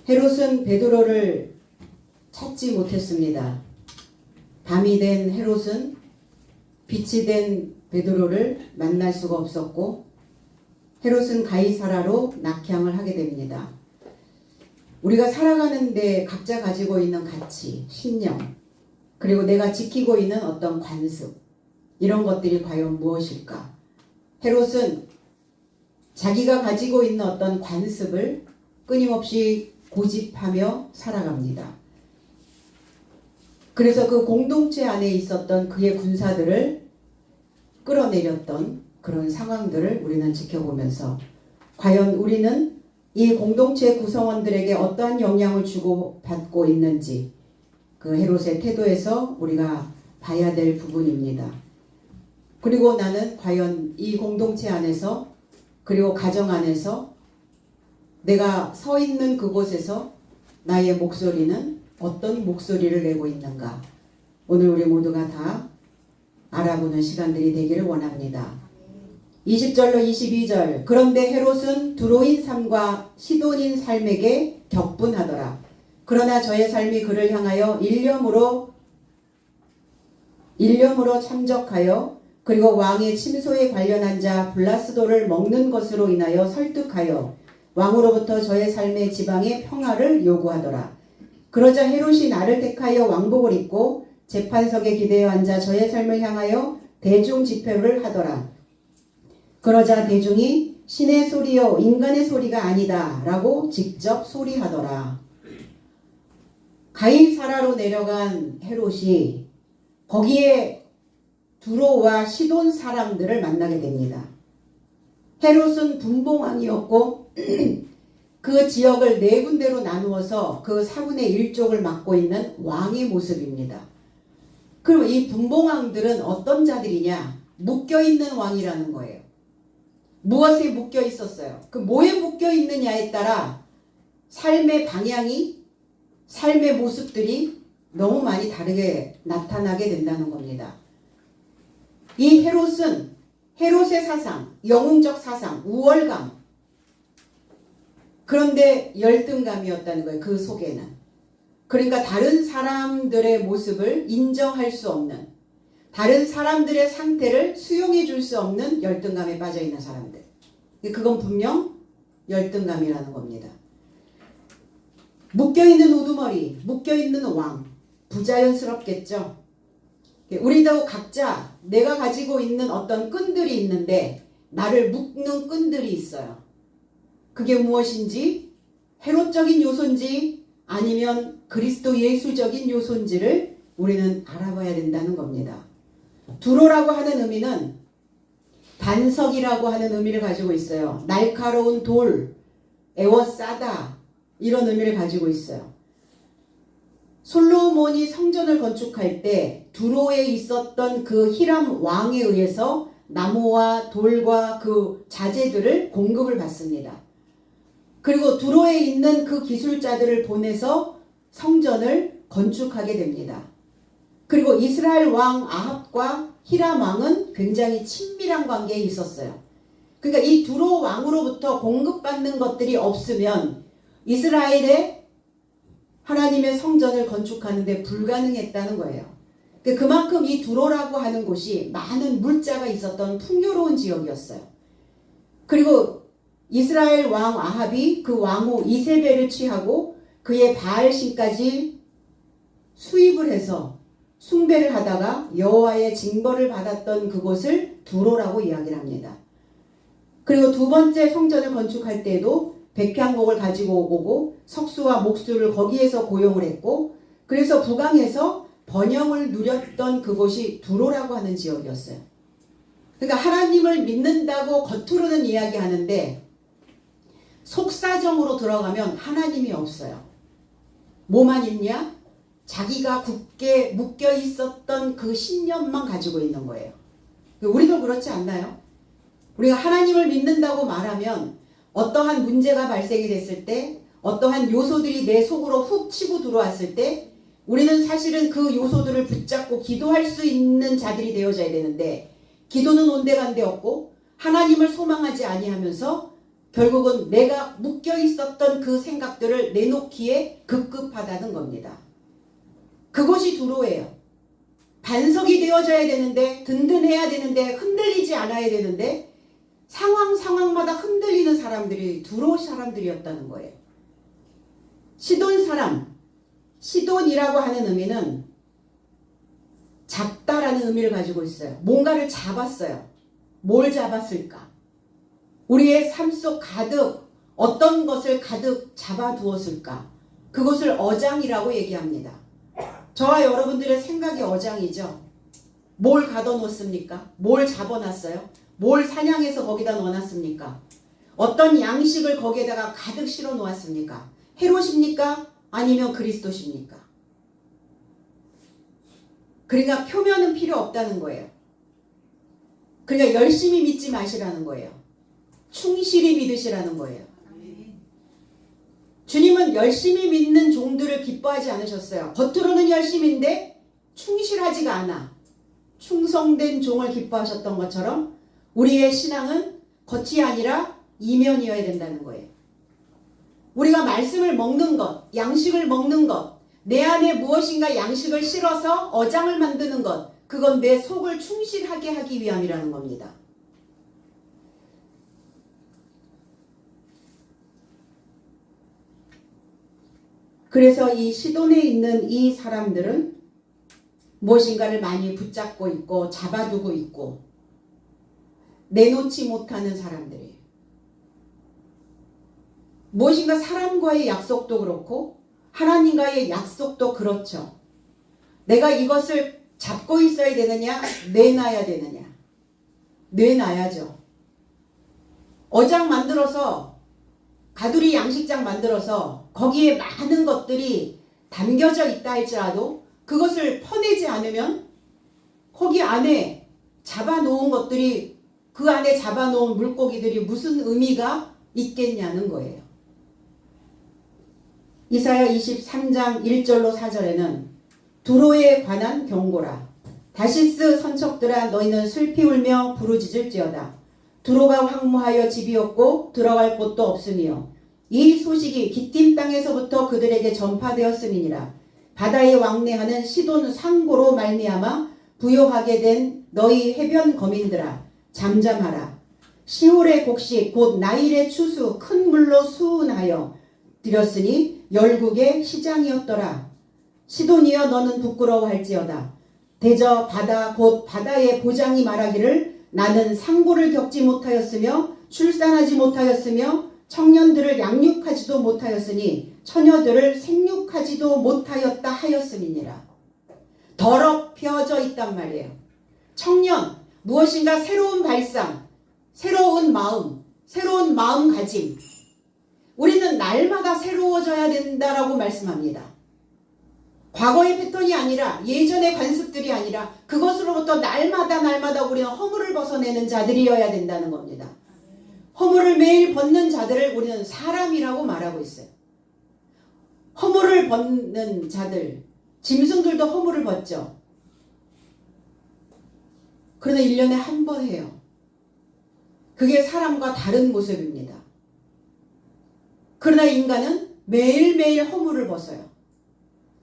헤롯은 베드로를 찾지 못했습니다. 밤이 된 헤롯은 빛이 된 베드로를 만날 수가 없었고 헤롯은 가이사라로 낙향을 하게 됩니다. 우리가 살아가는데 각자 가지고 있는 가치, 신념, 그리고 내가 지키고 있는 어떤 관습, 이런 것들이 과연 무엇일까? 헤롯은 자기가 가지고 있는 어떤 관습을 끊임없이 고집하며 살아갑니다. 그래서 그 공동체 안에 있었던 그의 군사들을 끌어내렸던 그런 상황들을 우리는 지켜보면서 과연 우리는 이 공동체 구성원들에게 어떠한 영향을 주고받고 있는지 그 헤롯의 태도에서 우리가 봐야 될 부분입니다. 그리고 나는 과연 이 공동체 안에서 그리고 가정 안에서 내가 서 있는 그곳에서 나의 목소리는 어떤 목소리를 내고 있는가? 오늘 우리 모두가 다 알아보는 시간들이 되기를 원합니다. 20절로 22절. 그런데 헤롯은 두로인 삶과 시돈인 삶에게 격분하더라. 그러나 저의 삶이 그를 향하여 일념으로 참적하여 그리고 왕의 침소에 관련한 자 블라스도를 먹는 것으로 인하여 설득하여 왕으로부터 저의 삶의 지방의 평화를 요구하더라. 그러자 헤롯이 나를 택하여 왕복을 입고 재판석에 기대어 앉아 저의 삶을 향하여 대중 집회를 하더라. 그러자 대중이 신의 소리요 인간의 소리가 아니다 라고 직접 소리하더라. 가이사라로 내려간 헤롯이 거기에 두로와 시돈 사람들을 만나게 됩니다. 헤롯은 분봉왕이었고 그 지역을 네 군데로 나누어서 그 4분의 1쪽을 맡고 있는 왕의 모습입니다. 그럼 이 분봉왕들은 어떤 자들이냐? 묶여있는 왕이라는 거예요. 무엇에 묶여 있었어요? 그 뭐에 묶여 있느냐에 따라 삶의 방향이, 삶의 모습들이 너무 많이 다르게 나타나게 된다는 겁니다. 이 헤롯은 헤롯의 사상, 영웅적 사상, 우월감, 그런데 열등감이었다는 거예요. 그 속에는. 그러니까 다른 사람들의 모습을 인정할 수 없는, 다른 사람들의 상태를 수용해 줄 수 없는 열등감에 빠져 있는 사람들. 그건 분명 열등감이라는 겁니다. 묶여있는 우두머리, 묶여있는 왕, 부자연스럽겠죠. 우리도 각자 내가 가지고 있는 어떤 끈들이 있는데 나를 묶는 끈들이 있어요. 그게 무엇인지, 헤롯적인 요소인지 아니면 그리스도 예수적인 요소인지를 우리는 알아봐야 된다는 겁니다. 두로라고 하는 의미는 반석이라고 하는 의미를 가지고 있어요. 날카로운 돌, 에워싸다, 이런 의미를 가지고 있어요. 솔로몬이 성전을 건축할 때 두로에 있었던 그 히람 왕에 의해서 나무와 돌과 그 자재들을 공급을 받습니다. 그리고 두로에 있는 그 기술자들을 보내서 성전을 건축하게 됩니다. 그리고 이스라엘 왕 아합과 히람 왕은 굉장히 친밀한 관계에 있었어요. 그러니까 이 두로 왕으로부터 공급받는 것들이 없으면 이스라엘의 하나님의 성전을 건축하는데 불가능했다는 거예요. 그만큼 이 두로라고 하는 곳이 많은 물자가 있었던 풍요로운 지역이었어요. 그리고 이스라엘 왕 아합이 그 왕후 이세벨을 취하고 그의 바알신까지 수입을 해서 숭배를 하다가 여호와의 징벌을 받았던 그곳을 두로라고 이야기를 합니다. 그리고 두 번째 성전을 건축할 때에도 백향목을 가지고 오고 석수와 목수를 거기에서 고용을 했고 그래서 북왕에서 번영을 누렸던 그곳이 두로라고 하는 지역이었어요. 그러니까 하나님을 믿는다고 겉으로는 이야기하는데 속사정으로 들어가면 하나님이 없어요. 뭐만 있냐? 자기가 굳게 묶여 있었던 그 신념만 가지고 있는 거예요. 우리도 그렇지 않나요? 우리가 하나님을 믿는다고 말하면 어떠한 문제가 발생이 됐을 때, 어떠한 요소들이 내 속으로 훅 치고 들어왔을 때 우리는 사실은 그 요소들을 붙잡고 기도할 수 있는 자들이 되어져야 되는데 기도는 온데간데 없고 하나님을 소망하지 아니하면서 결국은 내가 묶여 있었던 그 생각들을 내놓기에 급급하다는 겁니다. 그것이 두로예요. 반석이 되어져야 되는데, 든든해야 되는데, 흔들리지 않아야 되는데 상황마다 흔들리는 사람들이 두로 사람들이었다는 거예요. 시돈 사람, 시돈이라고 하는 의미는 잡다라는 의미를 가지고 있어요. 뭔가를 잡았어요. 뭘 잡았을까? 우리의 삶 속 가득 어떤 것을 가득 잡아두었을까? 그것을 어장이라고 얘기합니다. 저와 여러분들의 생각이 어장이죠. 뭘 가둬놓습니까? 뭘 잡아놨어요? 뭘 사냥해서 거기다 넣어놨습니까? 어떤 양식을 거기에다가 가득 실어 놓았습니까? 헤롯입니까? 아니면 그리스도십니까? 그러니까 표면은 필요 없다는 거예요. 그러니까 열심히 믿지 마시라는 거예요. 충실히 믿으시라는 거예요. 주님은 열심히 믿는 종들을 기뻐하지 않으셨어요. 겉으로는 열심인데 충실하지가 않아. 충성된 종을 기뻐하셨던 것처럼 우리의 신앙은 겉이 아니라 이면이어야 된다는 거예요. 우리가 말씀을 먹는 것, 양식을 먹는 것, 내 안에 무엇인가 양식을 실어서 어장을 만드는 것, 그건 내 속을 충실하게 하기 위함이라는 겁니다. 그래서 이 시돈에 있는 이 사람들은 무엇인가를 많이 붙잡고 있고 잡아두고 있고 내놓지 못하는 사람들이에요. 무엇인가 사람과의 약속도 그렇고 하나님과의 약속도 그렇죠. 내가 이것을 잡고 있어야 되느냐, 내놔야 되느냐. 내놔야죠. 어장 만들어서 가두리 양식장 만들어서 거기에 많은 것들이 담겨져 있다 할지라도 그것을 퍼내지 않으면 거기 안에 잡아놓은 것들이 그 안에 잡아놓은 물고기들이 무슨 의미가 있겠냐는 거예요. 이사야 23장 1절로 4절에는 두로에 관한 경고라. 다시스 선척들아 너희는 슬피 울며 부르짖을지어다. 두로가 황무하여 집이 없고 들어갈 곳도 없으며 이 소식이 기띔 땅에서부터 그들에게 전파되었음이니라. 바다에 왕래하는 시돈 상고로 말미암아 부요하게 된 너희 해변 거민들아 잠잠하라. 시올의 곡식 곧 나일의 추수 큰 물로 수운하여 드렸으니 열국의 시장이었더라. 시돈이여 너는 부끄러워할지어다. 대저 바다 곧 바다의 보장이 말하기를 나는 상고를 겪지 못하였으며 출산하지 못하였으며 청년들을 양육하지도 못하였으니 처녀들을 생육하지도 못하였다 하였음이니라. 더럽혀져 있단 말이에요. 청년, 무엇인가 새로운 발상, 새로운 마음가짐. 우리는 날마다 새로워져야 된다라고 말씀합니다. 과거의 패턴이 아니라 예전의 관습들이 아니라 그것으로부터 날마다 우리는 허물을 벗어내는 자들이어야 된다는 겁니다. 허물을 매일 벗는 자들을 우리는 사람이라고 말하고 있어요. 허물을 벗는 자들, 짐승들도 허물을 벗죠. 그러나 1년에 한 번 해요. 그게 사람과 다른 모습입니다. 그러나 인간은 매일매일 허물을 벗어요.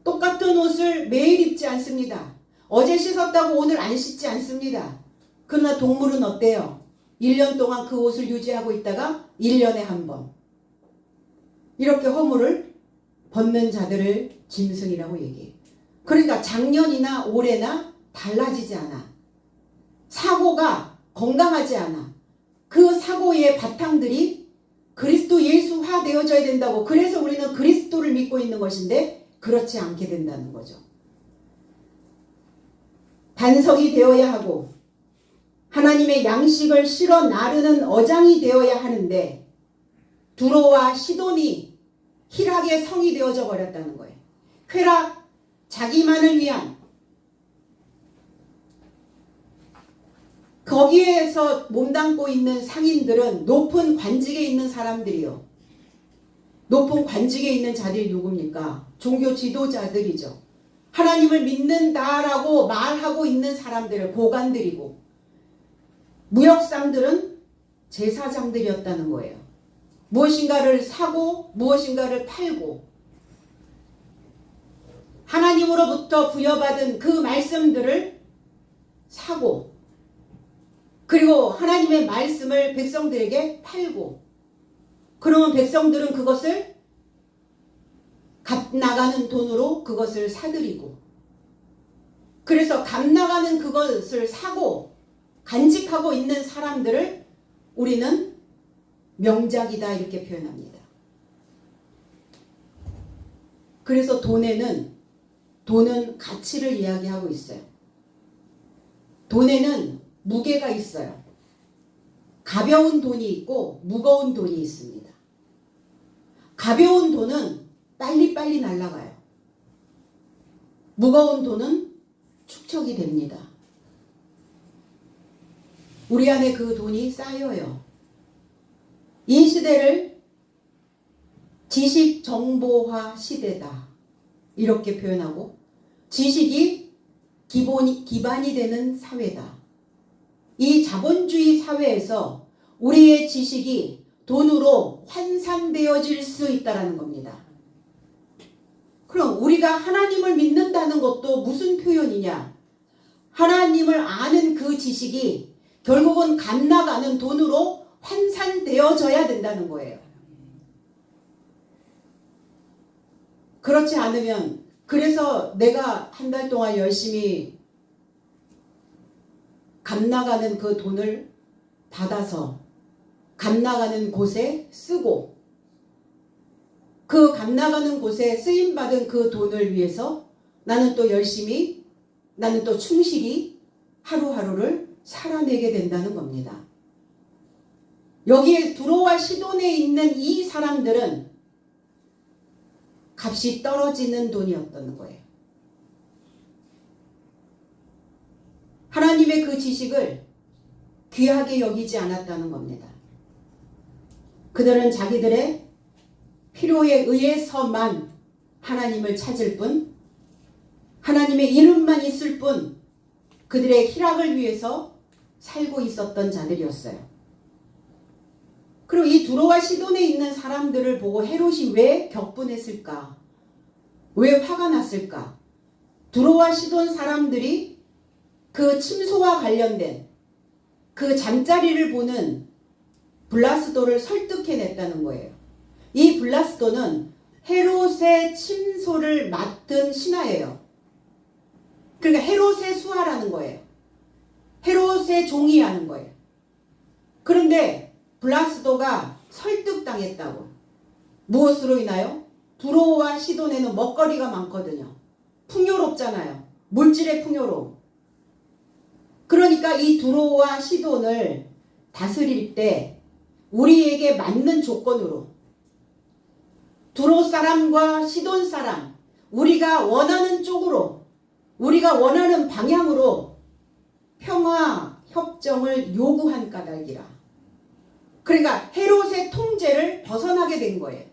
똑같은 옷을 매일 입지 않습니다. 어제 씻었다고 오늘 안 씻지 않습니다. 그러나 동물은 어때요? 1년 동안 그 옷을 유지하고 있다가 1년에 한 번. 이렇게 허물을 벗는 자들을 짐승이라고 얘기해요. 그러니까 작년이나 올해나 달라지지 않아. 사고가 건강하지 않아. 그 사고의 바탕들이 그리스도 예수화 되어져야 된다고. 그래서 우리는 그리스도를 믿고 있는 것인데 그렇지 않게 된다는 거죠. 반석이 되어야 하고 하나님의 양식을 실어 나르는 어장이 되어야 하는데 두로와 시돈이 희락의 성이 되어져 버렸다는 거예요. 쾌락, 자기만을 위한 거기에서 몸담고 있는 상인들은 높은 관직에 있는 사람들이요. 높은 관직에 있는 자들이 누굽니까? 종교 지도자들이죠. 하나님을 믿는다라고 말하고 있는 사람들을 고관들이고 무역상들은 제사장들이었다는 거예요. 무엇인가를 사고 무엇인가를 팔고 하나님으로부터 부여받은 그 말씀들을 사고 그리고 하나님의 말씀을 백성들에게 팔고 그러면 백성들은 그것을 값 나가는 돈으로 그것을 사들이고 그래서 값 나가는 그것을 사고 간직하고 있는 사람들을 우리는 명작이다 이렇게 표현합니다. 그래서 돈은 가치를 이야기하고 있어요. 돈에는 무게가 있어요. 가벼운 돈이 있고 무거운 돈이 있습니다. 가벼운 돈은 빨리빨리 날아가요. 무거운 돈은 축적이 됩니다. 우리 안에 그 돈이 쌓여요. 이 시대를 지식 정보화 시대다 이렇게 표현하고 지식이 기반이 되는 사회다. 이 자본주의 사회에서 우리의 지식이 돈으로 환산되어질 수 있다는 겁니다. 그럼 우리가 하나님을 믿는다는 것도 무슨 표현이냐? 하나님을 아는 그 지식이 결국은 값 나가는 돈으로 환산되어져야 된다는 거예요. 그렇지 않으면 그래서 내가 한 달 동안 열심히 값 나가는 그 돈을 받아서 값 나가는 곳에 쓰고 그 값 나가는 곳에 쓰임받은 그 돈을 위해서 나는 또 열심히 나는 또 충실히 하루하루를 살아내게 된다는 겁니다. 여기에 두로와 시돈에 있는 이 사람들은 값이 떨어지는 돈이었던 거예요. 하나님의 그 지식을 귀하게 여기지 않았다는 겁니다. 그들은 자기들의 필요에 의해서만 하나님을 찾을 뿐 하나님의 이름만 있을 뿐 그들의 희락을 위해서 살고 있었던 자들이었어요. 그리고 이 두로와 시돈에 있는 사람들을 보고 헤롯이 왜 격분했을까? 왜 화가 났을까? 두로와 시돈 사람들이 그 침소와 관련된 그 잠자리를 보는 블라스도를 설득해냈다는 거예요. 이 블라스도는 헤롯의 침소를 맡은 신하예요. 그러니까 헤롯의 수하라는 거예요. 헤롯의 종이라는 거예요. 그런데 블라스도가 설득당했다고. 무엇으로 인하여? 두로와 시돈에는 먹거리가 많거든요. 풍요롭잖아요. 물질의 풍요로움. 그러니까 이 두로와 시돈을 다스릴 때 우리에게 맞는 조건으로 두로 사람과 시돈 사람 우리가 원하는 쪽으로 우리가 원하는 방향으로 평화 협정을 요구한 까닭이라. 그러니까 헤롯의 통제를 벗어나게 된 거예요.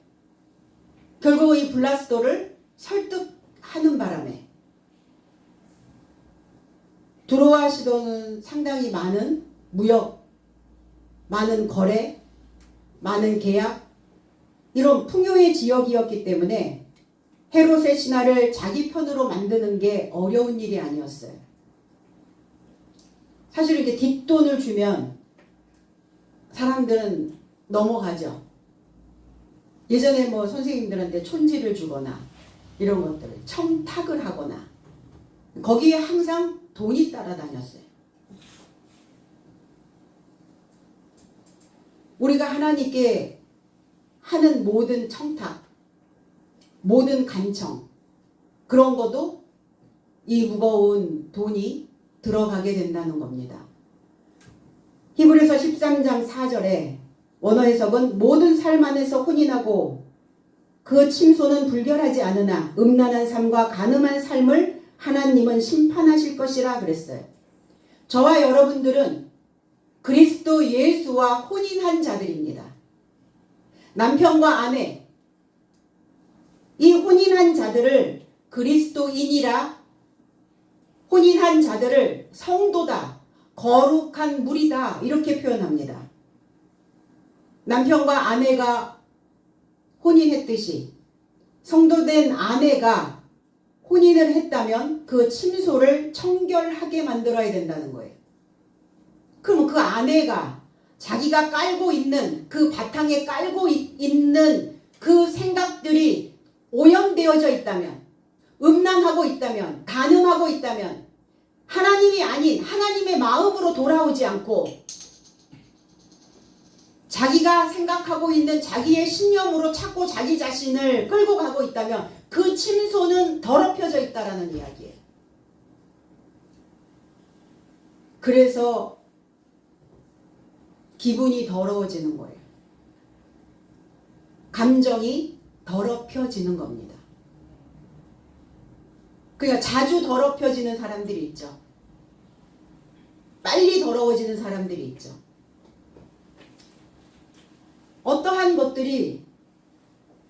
결국 이 블라스도를 설득하는 바람에 두로와 시돈은 상당히 많은 무역, 많은 거래, 많은 계약 이런 풍요의 지역이었기 때문에 헤롯의 신하를 자기 편으로 만드는 게 어려운 일이 아니었어요. 사실 이렇게 뒷돈을 주면 사람들은 넘어가죠. 예전에 뭐 선생님들한테 촌지를 주거나 이런 것들을 청탁을 하거나 거기에 항상 돈이 따라다녔어요. 우리가 하나님께 하는 모든 청탁, 모든 간청 그런 것도 이 무거운 돈이 들어가게 된다는 겁니다. 히브리서 13장 4절에 원어 해석은 모든 삶 안에서 혼인하고 그 침소는 불결하지 않으나 음란한 삶과 간음한 삶을 하나님은 심판하실 것이라 그랬어요. 저와 여러분들은 그리스도 예수와 혼인한 자들입니다. 남편과 아내 이 혼인한 자들을 그리스도인이라 혼인한 자들을 성도다 거룩한 무리다 이렇게 표현합니다. 남편과 아내가 혼인했듯이 성도된 아내가 혼인을 했다면 그 침소를 청결하게 만들어야 된다는 거예요. 그럼 그 아내가 자기가 깔고 있는 그 바탕에 깔고 있는 그 생각들이 오염되어져 있다면, 음란하고 있다면, 간음하고 있다면, 하나님이 아닌 하나님의 마음으로 돌아오지 않고 자기가 생각하고 있는 자기의 신념으로 자꾸 자기 자신을 끌고 가고 있다면 그 침소는 더럽혀져 있다라는 이야기예요. 그래서 기분이 더러워지는 거예요. 감정이 더럽혀지는 겁니다. 그러니까 자주 더럽혀지는 사람들이 있죠. 빨리 더러워지는 사람들이 있죠. 어떠한 것들이,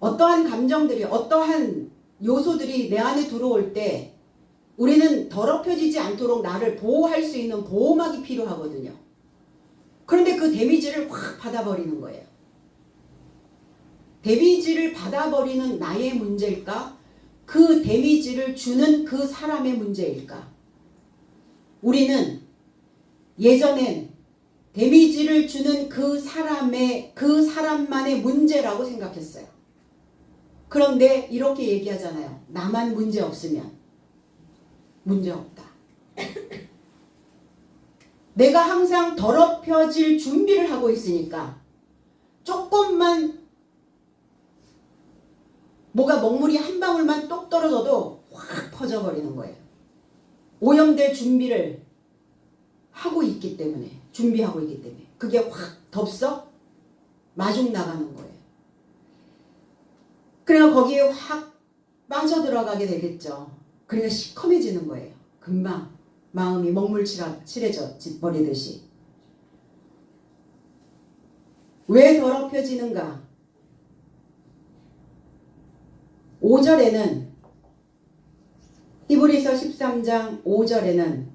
어떠한 감정들이, 어떠한 요소들이 내 안에 들어올 때 우리는 더럽혀지지 않도록 나를 보호할 수 있는 보호막이 필요하거든요. 그런데 그 데미지를 확 받아버리는 거예요. 데미지를 받아버리는 나의 문제일까? 그 데미지를 주는 그 사람의 문제일까? 우리는 예전엔 데미지를 주는 그 사람만의 문제라고 생각했어요. 그런데 이렇게 얘기하잖아요. 나만 문제 없으면 문제 없다. 내가 항상 더럽혀질 준비를 하고 있으니까 조금만 뭐가 먹물이 한 방울만 똑 떨어져도 확 퍼져버리는 거예요. 오염될 준비를 하고 있기 때문에, 준비하고 있기 때문에 그게 확 덥석 마중 나가는 거예요. 그러니까 거기에 확 빠져들어가게 되겠죠. 그러니까 시커매지는 거예요. 금방 마음이 먹물칠해져 버리듯이. 왜 더럽혀지는가? 5절에는 히브리서 13장 5절에는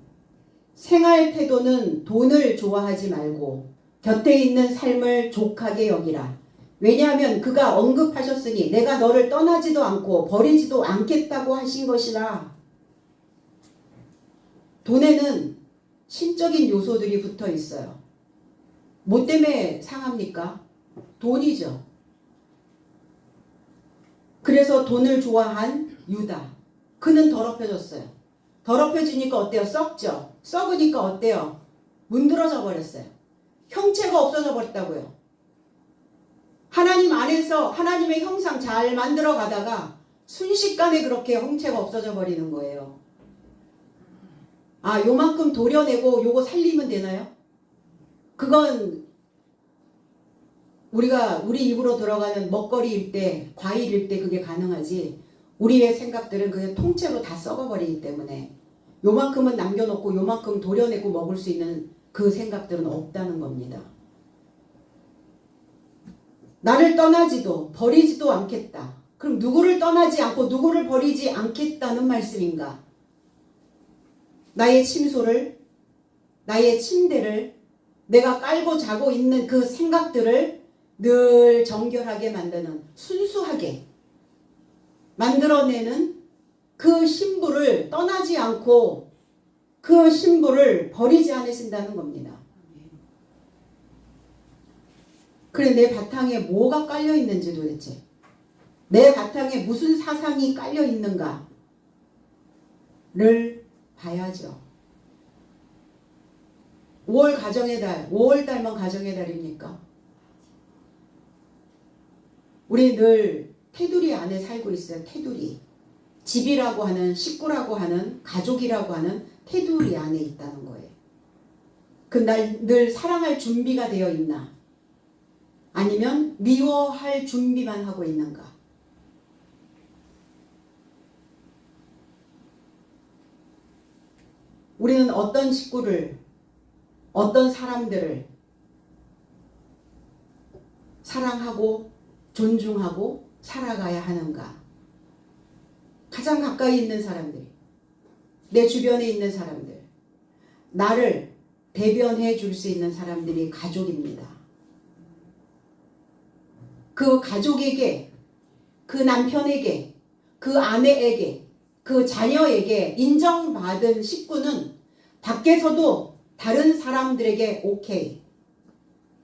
생활 태도는 돈을 좋아하지 말고 곁에 있는 삶을 족하게 여기라. 왜냐하면 그가 언급하셨으니 내가 너를 떠나지도 않고 버리지도 않겠다고 하신 것이라. 돈에는 신적인 요소들이 붙어 있어요. 뭐 때문에 상합니까? 돈이죠. 그래서 돈을 좋아한 유다. 그는 더럽혀졌어요. 더럽혀지니까 어때요? 썩죠. 썩으니까 어때요? 문드러져 버렸어요. 형체가 없어져 버렸다고요. 하나님 안에서 하나님의 형상 잘 만들어 가다가 순식간에 그렇게 형체가 없어져 버리는 거예요. 아, 요만큼 도려내고 요거 살리면 되나요? 그건 우리 입으로 들어가는 먹거리일 때, 과일일 때 그게 가능하지. 우리의 생각들은 그게 통째로 다 썩어버리기 때문에 요만큼은 남겨놓고 요만큼 도려내고 먹을 수 있는 그 생각들은 없다는 겁니다. 나를 떠나지도 버리지도 않겠다. 그럼 누구를 떠나지 않고 누구를 버리지 않겠다는 말씀인가? 나의 침소를, 나의 침대를, 내가 깔고 자고 있는 그 생각들을 늘 정결하게 만드는, 순수하게 만들어내는 그 신부를 떠나지 않고 그 신부를 버리지 않으신다는 겁니다. 그래, 내 바탕에 뭐가 깔려 있는지 도대체, 내 바탕에 무슨 사상이 깔려 있는가를 봐야죠. 5월 가정의 달, 5월달만 가정의 달입니까? 우리 늘 테두리 안에 살고 있어요. 테두리. 집이라고 하는, 식구라고 하는, 가족이라고 하는 테두리 안에 있다는 거예요. 그 날 늘 사랑할 준비가 되어 있나? 아니면 미워할 준비만 하고 있는가? 우리는 어떤 식구를, 어떤 사람들을 사랑하고 존중하고 살아가야 하는가? 가장 가까이 있는 사람들, 내 주변에 있는 사람들, 나를 대변해 줄 수 있는 사람들이 가족입니다. 그 가족에게, 그 남편에게, 그 아내에게, 그 자녀에게 인정받은 식구는 밖에서도 다른 사람들에게 오케이,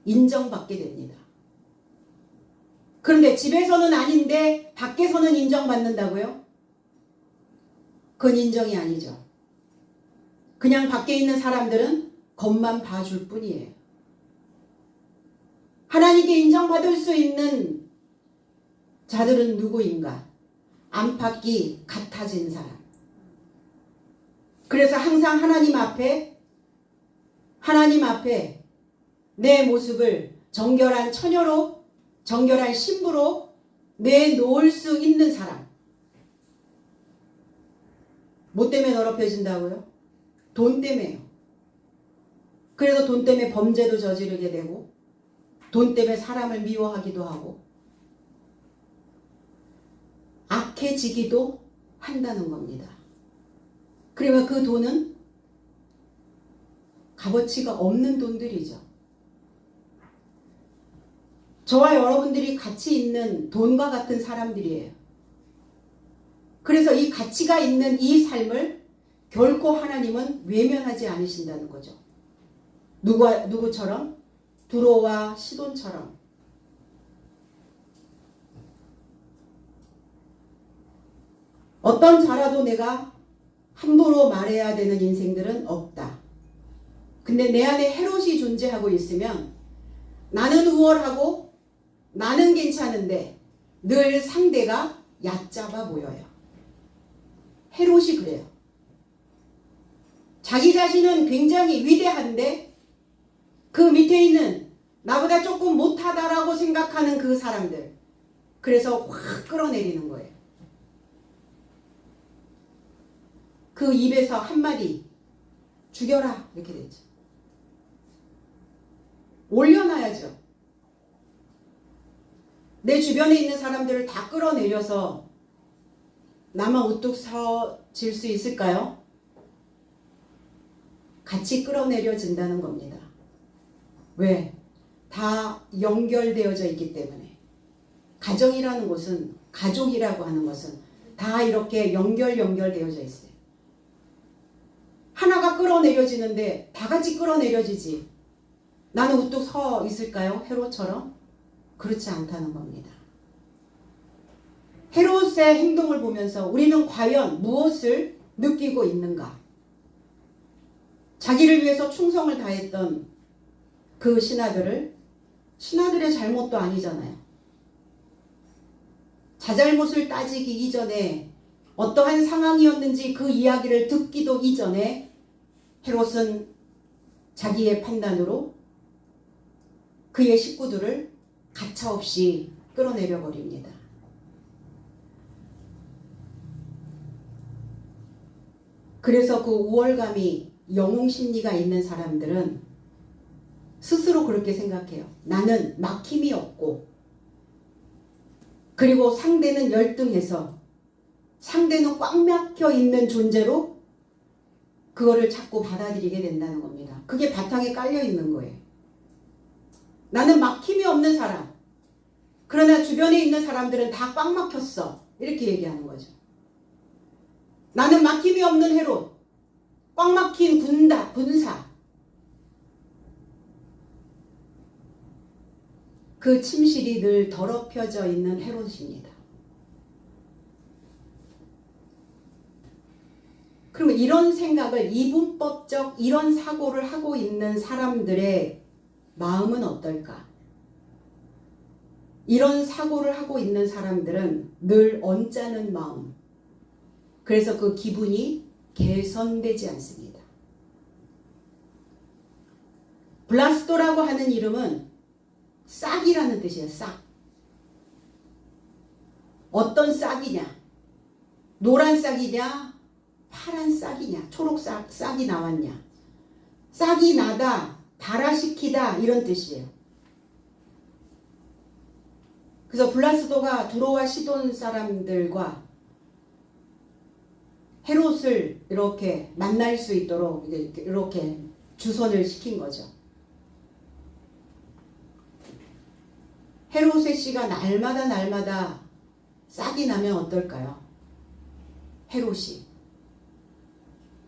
인정받게 됩니다. 그런데 집에서는 아닌데 밖에서는 인정받는다고요? 그건 인정이 아니죠. 그냥 밖에 있는 사람들은 겉만 봐줄 뿐이에요. 하나님께 인정받을 수 있는 자들은 누구인가? 안팎이 같아진 사람. 그래서 항상 하나님 앞에 내 모습을 정결한 처녀로, 정결한 신부로 내놓을 수 있는 사람. 뭐 때문에 더럽혀진다고요? 돈 때문에요. 그래서 돈 때문에 범죄도 저지르게 되고, 돈 때문에 사람을 미워하기도 하고, 악해지기도 한다는 겁니다. 그러면 그 돈은 값어치가 없는 돈들이죠. 저와 여러분들이 같이 있는 돈과 같은 사람들이에요. 그래서 이 가치가 있는 이 삶을 결코 하나님은 외면하지 않으신다는 거죠. 누구처럼? 두로와 시돈처럼. 어떤 자라도 내가 함부로 말해야 되는 인생들은 없다. 근데 내 안에 헤롯이 존재하고 있으면 나는 우월하고 나는 괜찮은데 늘 상대가 얕잡아 보여요. 헤롯이 그래요. 자기 자신은 굉장히 위대한데 그 밑에 있는 나보다 조금 못하다라고 생각하는 그 사람들, 그래서 확 끌어내리는 거예요. 그 입에서 한마디 죽여라 이렇게 되죠. 올려놔야죠. 내 주변에 있는 사람들을 다 끌어내려서 나만 우뚝 서질 수 있을까요? 같이 끌어내려진다는 겁니다. 왜? 다 연결되어져 있기 때문에. 가정이라는 것은, 가족이라고 하는 것은 다 이렇게 연결되어져 있어요. 하나가 끌어내려지는데 다 같이 끌어내려지지. 나는 우뚝 서 있을까요? 헤롯처럼? 그렇지 않다는 겁니다. 헤롯의 행동을 보면서 우리는 과연 무엇을 느끼고 있는가? 자기를 위해서 충성을 다했던 그 신하들의 잘못도 아니잖아요. 자잘못을 따지기 이전에 어떠한 상황이었는지 그 이야기를 듣기도 이전에 헤롯은 자기의 판단으로 그의 식구들을 가차없이 끌어내려 버립니다. 그래서 그 우월감이, 영웅심리가 있는 사람들은 스스로 그렇게 생각해요. 나는 막힘이 없고, 그리고 상대는 열등해서, 상대는 꽉 막혀 있는 존재로 그거를 자꾸 받아들이게 된다는 겁니다. 그게 바탕에 깔려 있는 거예요. 나는 막힘이 없는 사람. 그러나 주변에 있는 사람들은 다 꽉 막혔어. 이렇게 얘기하는 거죠. 나는 막힘이 없는 헤롯. 꽉 막힌 군사. 그 침실이 늘 더럽혀져 있는 헤롯입니다. 그러면 이런 생각을, 이분법적 이런 사고를 하고 있는 사람들의 마음은 어떨까? 이런 사고를 하고 있는 사람들은 늘 언짢은 마음. 그래서 그 기분이 개선되지 않습니다. 블라스도라고 하는 이름은 싹이라는 뜻이에요. 싹. 어떤 싹이냐? 노란 싹이냐? 파란 싹이냐? 초록 싹이 나왔냐? 싹이 나다, 발화시키다 이런 뜻이에요. 그래서 블라스도가 두로와 시돈 사람들과 헤롯을 이렇게 만날 수 있도록 이렇게 주선을 시킨 거죠. 헤롯의 씨가 날마다 싹이 나면 어떨까요?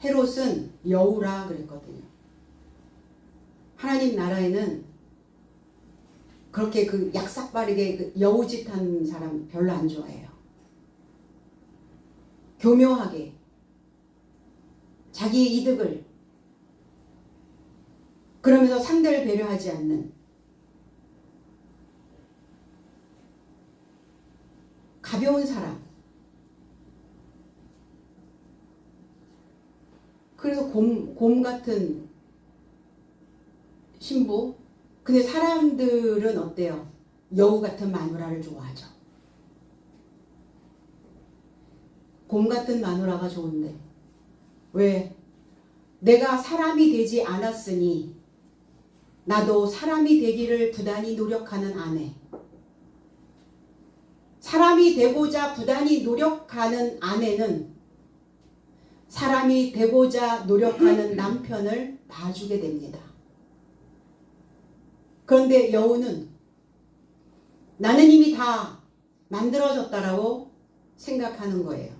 헤롯은 여우라 그랬거든요. 하나님 나라에는 그렇게 그 약삭빠르게 그 여우짓 하는 사람 별로 안 좋아해요. 교묘하게 자기의 이득을 그러면서 상대를 배려하지 않는 가벼운 사람. 그래서 곰 같은 신부. 근데 사람들은 어때요? 여우 같은 마누라를 좋아하죠. 곰 같은 마누라가 좋은데 왜? 내가 사람이 되지 않았으니 나도 사람이 되기를 부단히 노력하는 아내. 사람이 되고자 부단히 노력하는 아내는 사람이 되고자 노력하는 남편을 봐주게 됩니다. 그런데 여우는 나는 이미 다 만들어졌다라고 생각하는 거예요.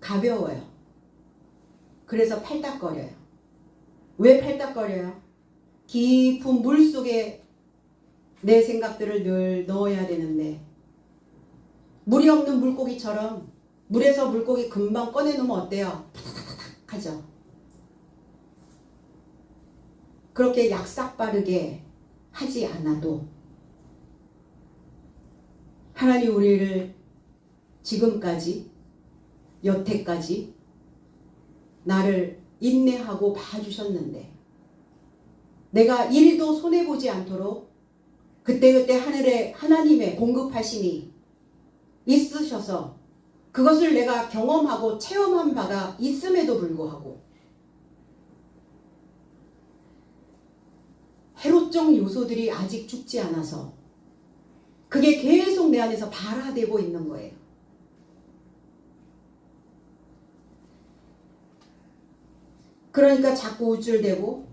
가벼워요. 그래서 팔딱거려요. 왜 팔딱거려요? 깊은 물 속에 내 생각들을 늘 넣어야 되는데 물이 없는 물고기처럼 물에서 물고기 금방 꺼내놓으면 어때요? 탁탁탁 하죠. 그렇게 약삭빠르게 하지 않아도 하나님 우리를 지금까지 여태까지 나를 인내하고 봐주셨는데 내가 일도 손해보지 않도록 그때그때 하늘에 하나님의 공급하심이 있으셔서 그것을 내가 경험하고 체험한 바가 있음에도 불구하고 헤롯적 요소들이 아직 죽지 않아서 그게 계속 내 안에서 발화되고 있는 거예요. 그러니까 자꾸 우쭐대고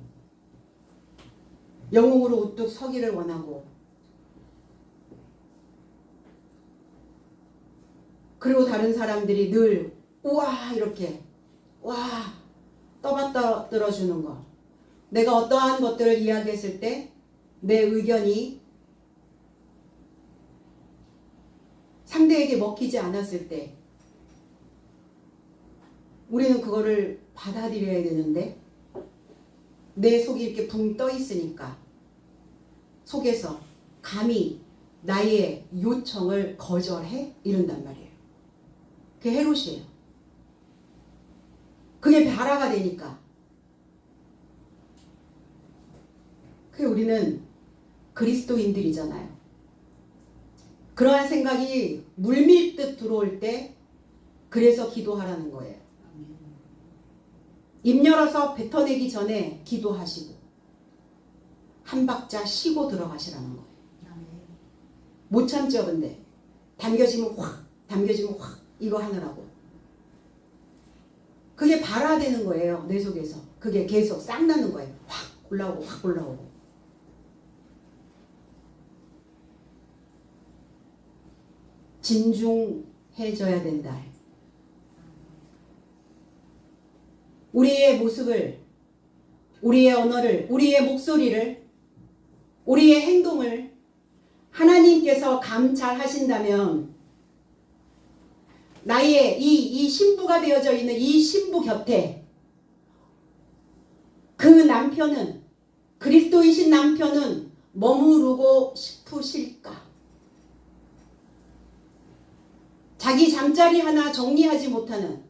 영웅으로 우뚝 서기를 원하고 그리고 다른 사람들이 늘 우와 이렇게 와 떠받들어 주는 거. 내가 어떠한 것들을 이야기했을 때 내 의견이 상대에게 먹히지 않았을 때 우리는 그거를 받아들여야 되는데 내 속이 이렇게 붕 떠 있으니까 속에서 감히 나의 요청을 거절해? 이런단 말이에요. 그게 헤롯이에요. 그게 발화가 되니까. 그게 우리는 그리스도인들이잖아요. 그러한 생각이 물밀듯 들어올 때 그래서 기도하라는 거예요. 입 열어서 뱉어내기 전에 기도하시고 한 박자 쉬고 들어가시라는 거예요. 못 참죠. 근데 당겨지면 확 이거 하느라고 그게 발화되는 거예요. 내 속에서 그게 계속 싹 나는 거예요. 확 올라오고 진중해져야 된다. 우리의 모습을, 우리의 언어를, 우리의 목소리를, 우리의 행동을 하나님께서 감찰하신다면 나의 이 신부가 되어져 있는 이 신부 곁에 그 남편은 그리스도이신 남편은 머무르고 싶으실까? 자기 잠자리 하나 정리하지 못하는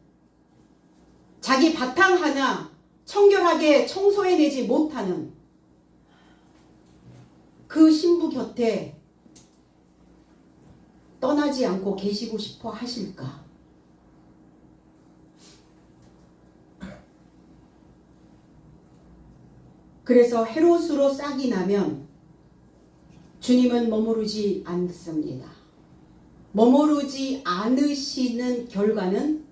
자기 바탕 하나 청결하게 청소해내지 못하는 그 신부 곁에 떠나지 않고 계시고 싶어 하실까? 그래서 헤롯으로 싹이 나면 주님은 머무르지 않습니다. 머무르지 않으시는 결과는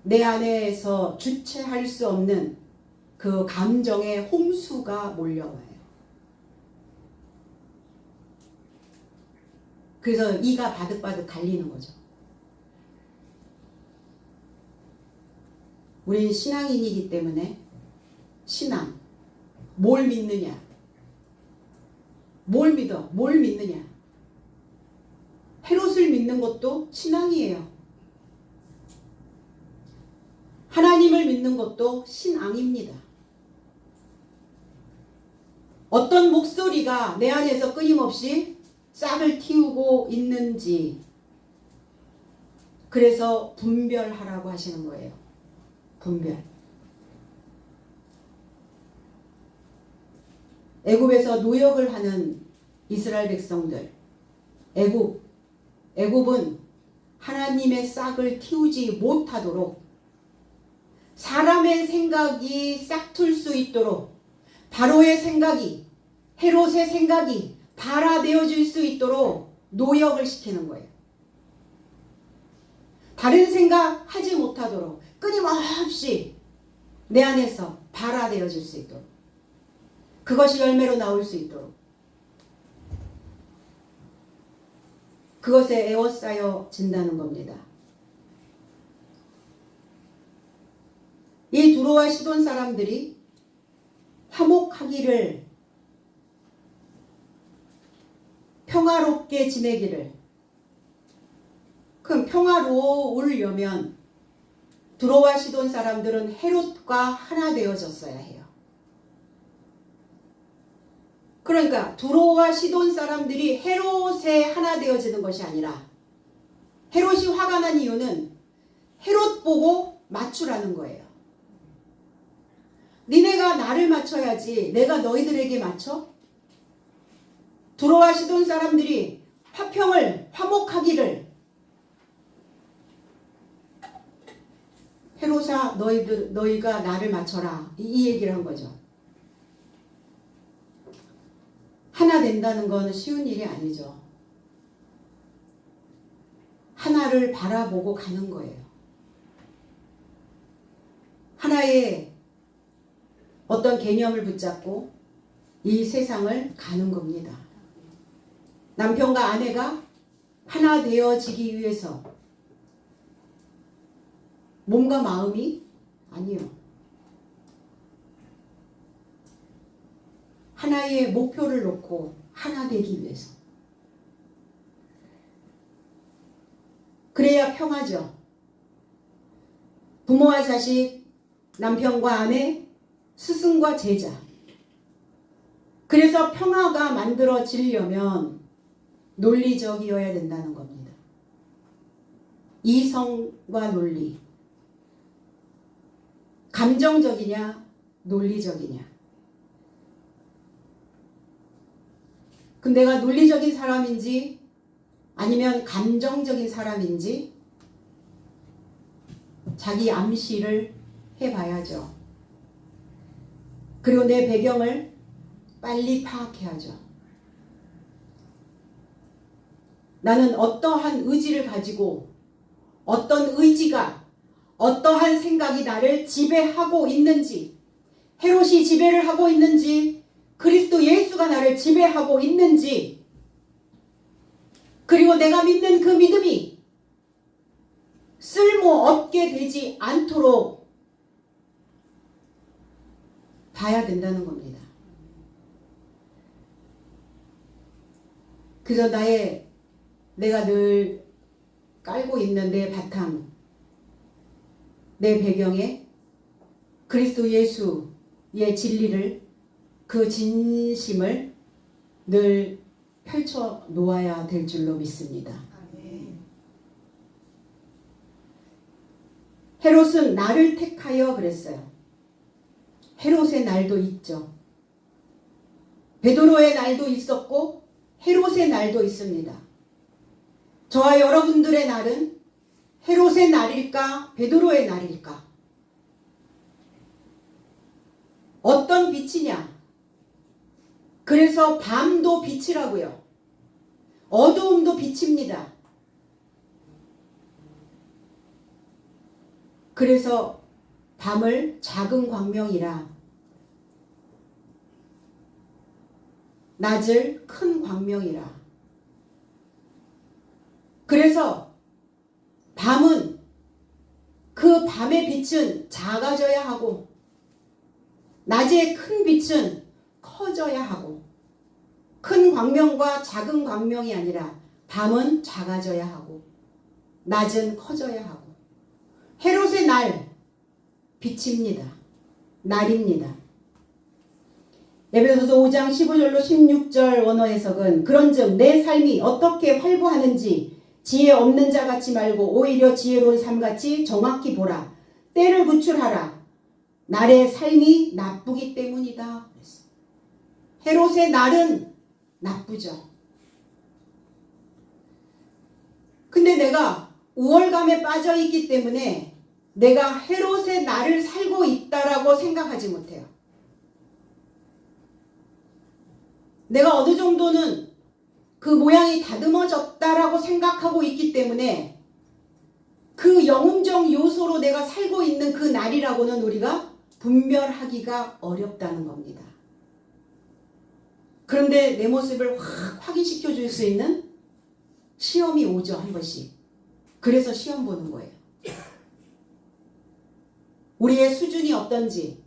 내 안에서 주체할 수 없는 그 감정의 홍수가 몰려와요. 그래서 이가 바득바득 갈리는 거죠. 우리는 신앙인이기 때문에 신앙, 뭘 믿느냐? 뭘 믿어? 뭘 믿느냐? 헤롯을 믿는 것도 신앙이에요. 하나님을 믿는 것도 신앙입니다. 어떤 목소리가 내 안에서 끊임없이 싹을 틔우고 있는지, 그래서 분별하라고 하시는 거예요. 분별. 애굽에서 노역을 하는 이스라엘 백성들, 애굽은 하나님의 싹을 틔우지 못하도록, 사람의 생각이 싹틀 수 있도록, 바로의 생각이, 헤롯의 생각이 발아되어질 수 있도록 노역을 시키는 거예요. 다른 생각 하지 못하도록 끊임없이 내 안에서 발아되어질 수 있도록, 그것이 열매로 나올 수 있도록, 그것에 에워싸여진다는 겁니다. 이 두로와 시돈 사람들이 화목하기를, 평화롭게 지내기를, 그럼 평화로우려면 두로와 시돈 사람들은 헤롯과 하나 되어졌어야 해요. 그러니까 두로와 시돈 사람들이 헤롯에 하나 되어지는 것이 아니라, 헤롯이 화가 난 이유는 헤롯 보고 맞추라는 거예요. 니네가 나를 맞춰야지 내가 너희들에게 맞춰? 두로와 시돈 사람들이 화평을, 화목하기를, 헤롯아 너희가 나를 맞춰라, 이 얘기를 한 거죠. 하나 된다는 건 쉬운 일이 아니죠. 하나를 바라보고 가는 거예요. 하나의 어떤 개념을 붙잡고 이 세상을 가는 겁니다. 남편과 아내가 하나 되어지기 위해서 몸과 마음이 아니요. 하나의 목표를 놓고 하나 되기 위해서. 그래야 평화죠. 부모와 자식, 남편과 아내, 스승과 제자. 그래서 평화가 만들어지려면 논리적이어야 된다는 겁니다. 이성과 논리. 감정적이냐, 논리적이냐. 그럼 내가 논리적인 사람인지 아니면 감정적인 사람인지 자기 암시를 해봐야죠. 그리고 내 배경을 빨리 파악해야죠. 나는 어떠한 의지를 가지고, 어떤 의지가, 어떠한 생각이 나를 지배하고 있는지, 헤롯이 지배를 하고 있는지, 그리스도 예수가 나를 지배하고 있는지, 그리고 내가 믿는 그 믿음이 쓸모없게 되지 않도록 봐야 된다는 겁니다. 그래서 내가 늘 깔고 있는 내 바탕, 내 배경에 그리스도 예수의 진리를, 그 진심을 늘 펼쳐 놓아야 될 줄로 믿습니다. 헤롯은 나를 택하여 그랬어요. 헤롯의 날도 있죠. 베드로의 날도 있었고 헤롯의 날도 있습니다. 저와 여러분들의 날은 헤롯의 날일까, 베드로의 날일까? 어떤 빛이냐? 그래서 밤도 빛이라고요. 어두움도 빛입니다. 그래서 밤을 작은 광명이라, 낮을 큰 광명이라. 그래서 밤은 그 밤의 빛은 작아져야 하고 낮의 큰 빛은 커져야 하고 큰 광명과 작은 광명이 아니라 밤은 작아져야 하고 낮은 커져야 하고 헤롯의 날 빛입니다. 날입니다. 에베소서 5장 15절로 16절 원어 해석은 그런즉 내 삶이 어떻게 활보하는지 지혜 없는 자 같이 말고 오히려 지혜로운 삶같이 정확히 보라. 때를 구출하라. 날의 삶이 나쁘기 때문이다. 헤롯의 날은 나쁘죠. 근데 내가 우월감에 빠져 있기 때문에 내가 헤롯의 날을 살고 있다라고 생각하지 못해요. 내가 어느 정도는 그 모양이 다듬어졌다라고 생각하고 있기 때문에 그 영웅적 요소로 내가 살고 있는 그 날이라고는 우리가 분별하기가 어렵다는 겁니다. 그런데 내 모습을 확 확인시켜 줄 수 있는 시험이 오죠, 한 번씩. 그래서 시험 보는 거예요. 우리의 수준이 어떤지,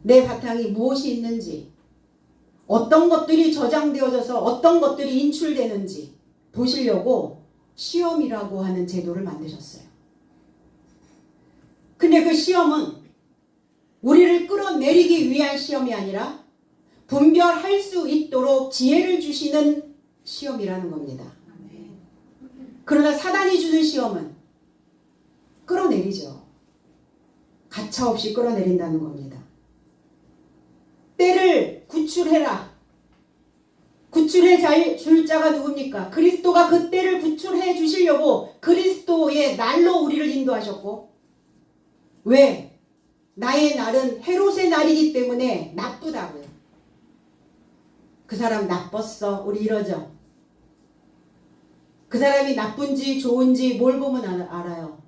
내 바탕이 무엇이 있는지, 어떤 것들이 저장되어져서 어떤 것들이 인출되는지 보시려고 시험이라고 하는 제도를 만드셨어요. 근데 그 시험은 우리를 끌어내리기 위한 시험이 아니라 분별할 수 있도록 지혜를 주시는 시험이라는 겁니다. 그러나 사단이 주는 시험은 끌어내리죠. 가차없이 끌어내린다는 겁니다. 때를 구출해라. 구출해 줄 자가 누굽니까? 그리스도가 그 때를 구출해 주시려고 그리스도의 날로 우리를 인도하셨고, 왜? 나의 날은 헤롯의 날이기 때문에 나쁘다고요. 그 사람 나빴어. 우리 이러죠. 그 사람이 나쁜지 좋은지 뭘 보면 알아요?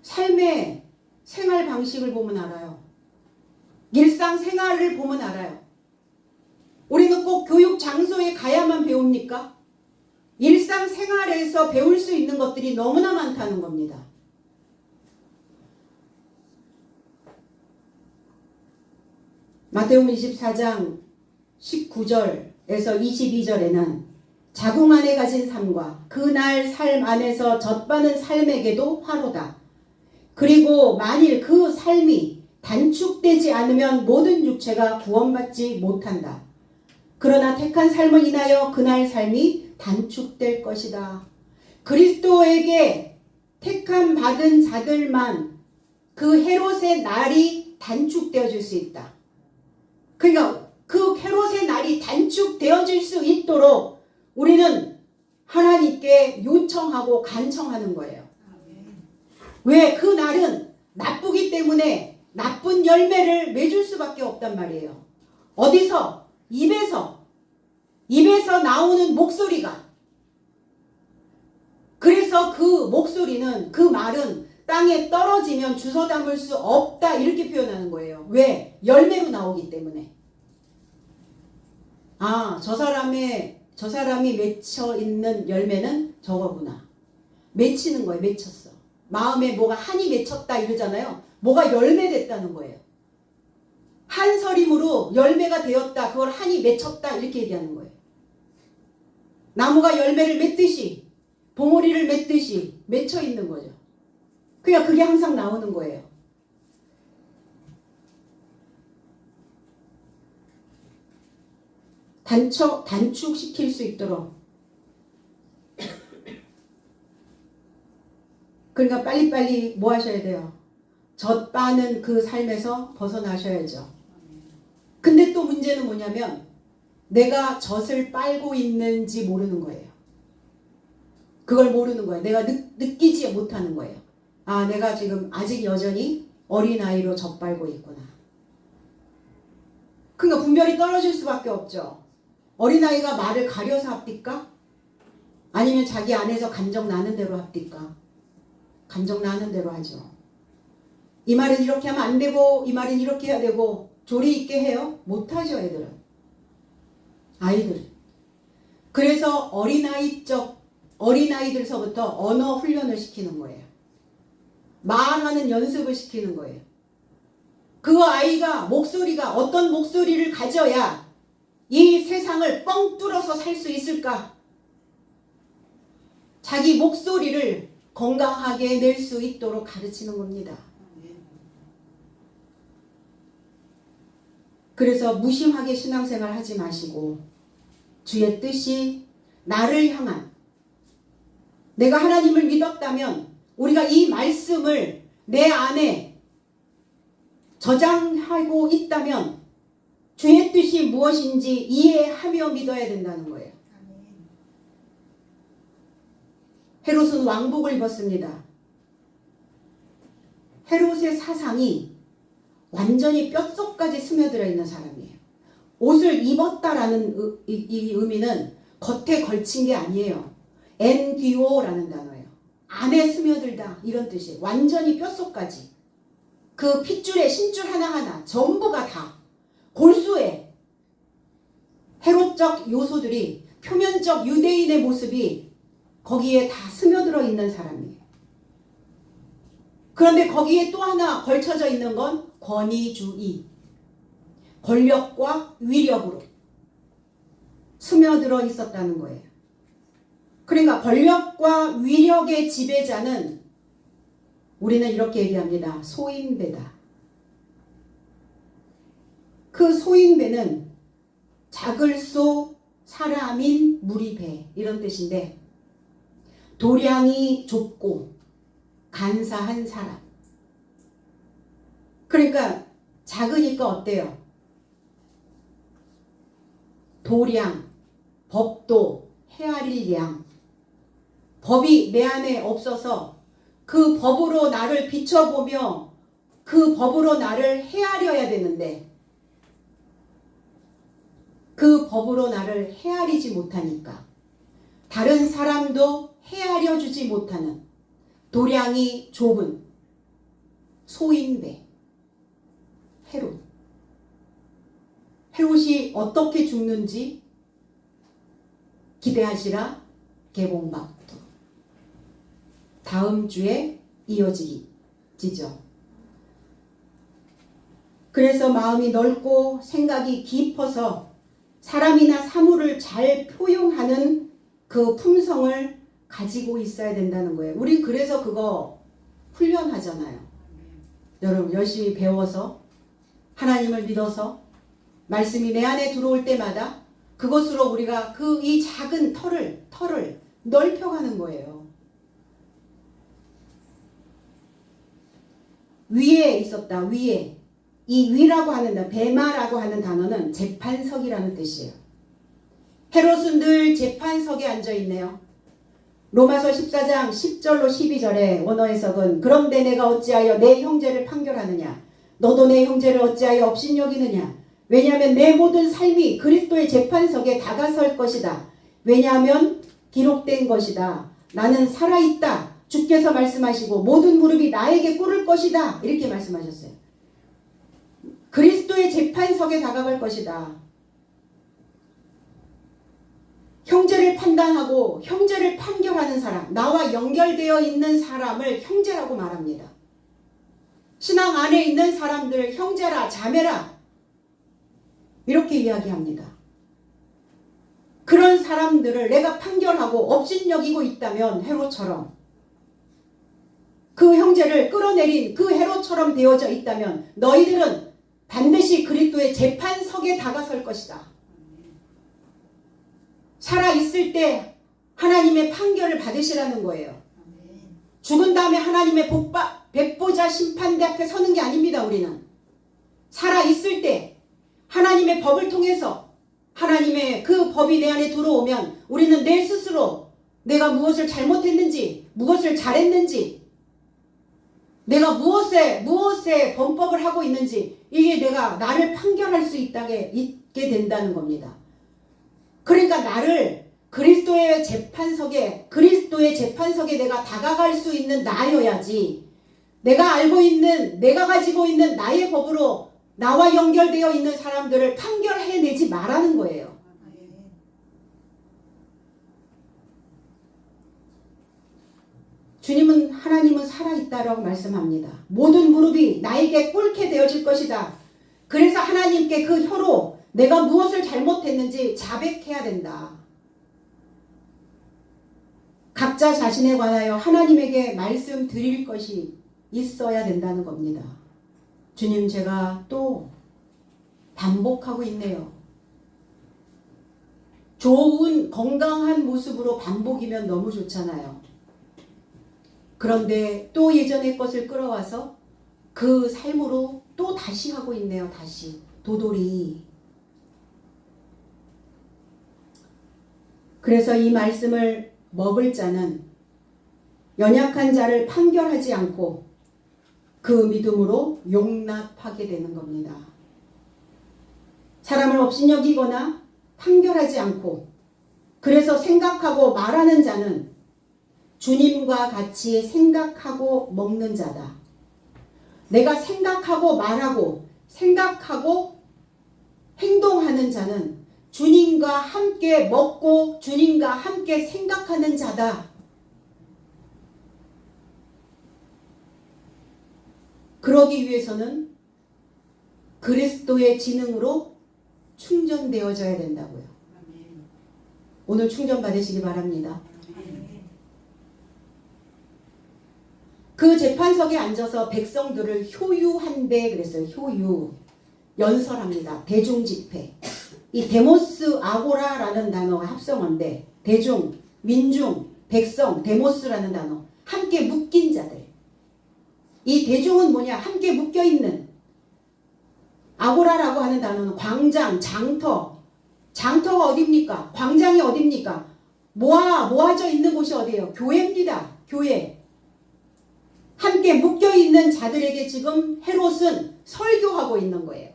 삶의 생활 방식을 보면 알아요. 일상생활을 보면 알아요. 우리는 꼭 교육 장소에 가야만 배웁니까? 일상생활에서 배울 수 있는 것들이 너무나 많다는 겁니다. 마태복음 24장 19절에서 22절에는 자궁 안에 가진 삶과 그날 삶 안에서 젖바는 삶에게도 화로다. 그리고 만일 그 삶이 단축되지 않으면 모든 육체가 구원받지 못한다. 그러나 택한 삶을 인하여 그날 삶이 단축될 것이다. 그리스도에게 택함 받은 자들만 그 헤롯의 날이 단축되어질 수 있다. 그러니까 그 헤롯의 날이 단축되어질 수 있도록 우리는 하나님께 요청하고 간청하는 거예요. 왜? 그 날은 나쁘기 때문에 나쁜 열매를 맺을 수밖에 없단 말이에요. 어디서? 입에서 나오는 목소리가. 그래서 그 목소리는, 그 말은 땅에 떨어지면 주워 담을 수 없다 이렇게 표현하는 거예요. 왜? 열매로 나오기 때문에. 아, 저 사람이 맺혀 있는 열매는 저거구나. 맺히는 거예요. 맺혔어. 마음에 뭐가 한이 맺혔다 이러잖아요. 뭐가 열매됐다는 거예요. 한서림으로 열매가 되었다. 그걸 한이 맺혔다 이렇게 얘기하는 거예요. 나무가 열매를 맺듯이, 봉오리를 맺듯이 맺혀 있는 거죠. 그러니까 그게 항상 나오는 거예요. 단축시킬 수 있도록. 그러니까 빨리빨리 뭐 하셔야 돼요? 젖바는 그 삶에서 벗어나셔야죠. 근데 또 문제는 뭐냐면 내가 젖을 빨고 있는지 모르는 거예요. 그걸 모르는 거예요. 내가 느끼지 못하는 거예요. 아, 내가 지금 아직 여전히 어린아이로 젖 빨고 있구나. 그러니까 분별이 떨어질 수밖에 없죠. 어린아이가 말을 가려서 합니까? 아니면 자기 안에서 감정 나는 대로 합니까? 감정 나는 대로 하죠. 이 말은 이렇게 하면 안 되고 이 말은 이렇게 해야 되고 조리 있게 해요? 못하죠, 애들은. 아이들은. 그래서 어린아이들서부터 언어 훈련을 시키는 거예요. 말하는 연습을 시키는 거예요. 그 아이가 목소리가 어떤 목소리를 가져야 이 세상을 뻥 뚫어서 살 수 있을까? 자기 목소리를 건강하게 낼 수 있도록 가르치는 겁니다. 그래서 무심하게 신앙생활 하지 마시고 주의 뜻이 나를 향한, 내가 하나님을 믿었다면 우리가 이 말씀을 내 안에 저장하고 있다면 주의 뜻이 무엇인지 이해하며 믿어야 된다는 거예요. 헤롯은 왕복을 입었습니다. 헤롯의 사상이 완전히 뼛속까지 스며들어 있는 사람이에요. 옷을 입었다라는 이 의미는 겉에 걸친 게 아니에요. 엔디오라는 단어예요. 안에 스며들다 이런 뜻이에요. 완전히 뼛속까지. 그 핏줄에 신줄 하나하나 전부가 다 골수에 헤롯적 요소들이, 표면적 유대인의 모습이 거기에 다 스며들어 있는 사람이에요. 그런데 거기에 또 하나 걸쳐져 있는 건 권위주의, 권력과 위력으로 스며들어 있었다는 거예요. 그러니까 권력과 위력의 지배자는 우리는 이렇게 얘기합니다. 소인배다. 그 소인배는 작을소 사람인 무리배 이런 뜻인데, 도량이 좁고 간사한 사람. 그러니까 작으니까 어때요? 도량, 법도 헤아릴 양. 법이 내 안에 없어서 그 법으로 나를 비춰보며 그 법으로 나를 헤아려야 되는데 그 법으로 나를 헤아리지 못하니까 다른 사람도 헤아려 주지 못하는 도량이 좁은 소인배 헤롯. 헤롯이 어떻게 죽는지 기대하시라. 개봉박도 다음 주에 이어지죠. 그래서 마음이 넓고 생각이 깊어서 사람이나 사물을 잘 표현하는 그 품성을 가지고 있어야 된다는 거예요. 우리 그래서 그거 훈련하잖아요. 여러분 열심히 배워서 하나님을 믿어서 말씀이 내 안에 들어올 때마다 그것으로 우리가 이 작은 털을 넓혀가는 거예요. 위에 있었다. 위에. 이 위라고 하는 베마라고 하는 단어는 재판석이라는 뜻이에요. 헤롯은 늘 재판석에 앉아있네요. 로마서 14장 10절로 12절에 원어 해석은 그런데 내가 어찌하여 내 형제를 판결하느냐? 너도 내 형제를 어찌하여 업신여기느냐? 왜냐하면 내 모든 삶이 그리스도의 재판석에 다가설 것이다. 왜냐하면 기록된 것이다. 나는 살아있다. 주께서 말씀하시고 모든 무릎이 나에게 꿇을 것이다. 이렇게 말씀하셨어요. 그리스도의 재판석에 다가갈 것이다. 형제를 판단하고 형제를 판결하는 사람, 나와 연결되어 있는 사람을 형제라고 말합니다. 신앙 안에 있는 사람들 형제라, 자매라 이렇게 이야기합니다. 그런 사람들을 내가 판결하고 업신여기고 있다면 헤롯처럼, 그 형제를 끌어내린 그 헤롯처럼 되어져 있다면 너희들은 반드시 그리스도의 재판석에 다가설 것이다. 살아있을 때 하나님의 판결을 받으시라는 거예요. 죽은 다음에 하나님의 백보자 심판대 앞에 서는 게 아닙니다. 우리는 살아있을 때 하나님의 법을 통해서 하나님의 그 법이 내 안에 들어오면 우리는 내 스스로 내가 무엇을 잘못했는지, 무엇을 잘했는지, 내가 무엇에 범법을 하고 있는지, 이게 내가 나를 판결할 수 있게 된다는 겁니다. 그러니까 나를 그리스도의 재판석에 내가 다가갈 수 있는 나여야지, 내가 알고 있는, 내가 가지고 있는 나의 법으로 나와 연결되어 있는 사람들을 판결해내지 말라는 거예요. 하나님은 살아있다라고 말씀합니다. 모든 무릎이 나에게 꿇게 되어질 것이다. 그래서 하나님께 그 혀로 내가 무엇을 잘못했는지 자백해야 된다. 각자 자신에 관하여 하나님에게 말씀드릴 것이 있어야 된다는 겁니다. 주님, 제가 또 반복하고 있네요. 좋은 건강한 모습으로 반복이면 너무 좋잖아요. 그런데 또 예전의 것을 끌어와서 그 삶으로 또 다시 하고 있네요. 다시 도돌이. 그래서 이 말씀을 먹을 자는 연약한 자를 판결하지 않고 그 믿음으로 용납하게 되는 겁니다. 사람을 업신여기거나 판결하지 않고 그래서 생각하고 말하는 자는 주님과 같이 생각하고 먹는 자다. 내가 생각하고 말하고 생각하고 행동하는 자는 주님과 함께 먹고 주님과 함께 생각하는 자다. 그러기 위해서는 그리스도의 지능으로 충전되어져야 된다고요. 오늘 충전 받으시기 바랍니다. 그 재판석에 앉아서 백성들을 효유한대 그랬어요. 효유. 연설합니다. 대중집회. 이 데모스 아고라라는 단어가 합성어인데 대중, 민중, 백성, 데모스라는 단어. 함께 묶인 자들. 이 대중은 뭐냐? 함께 묶여있는. 아고라라고 하는 단어는 광장, 장터. 장터가 어딥니까? 광장이 어딥니까? 모아져 있는 곳이 어디예요? 교회입니다. 교회. 함께 묶여있는 자들에게 지금 헤롯은 설교하고 있는 거예요.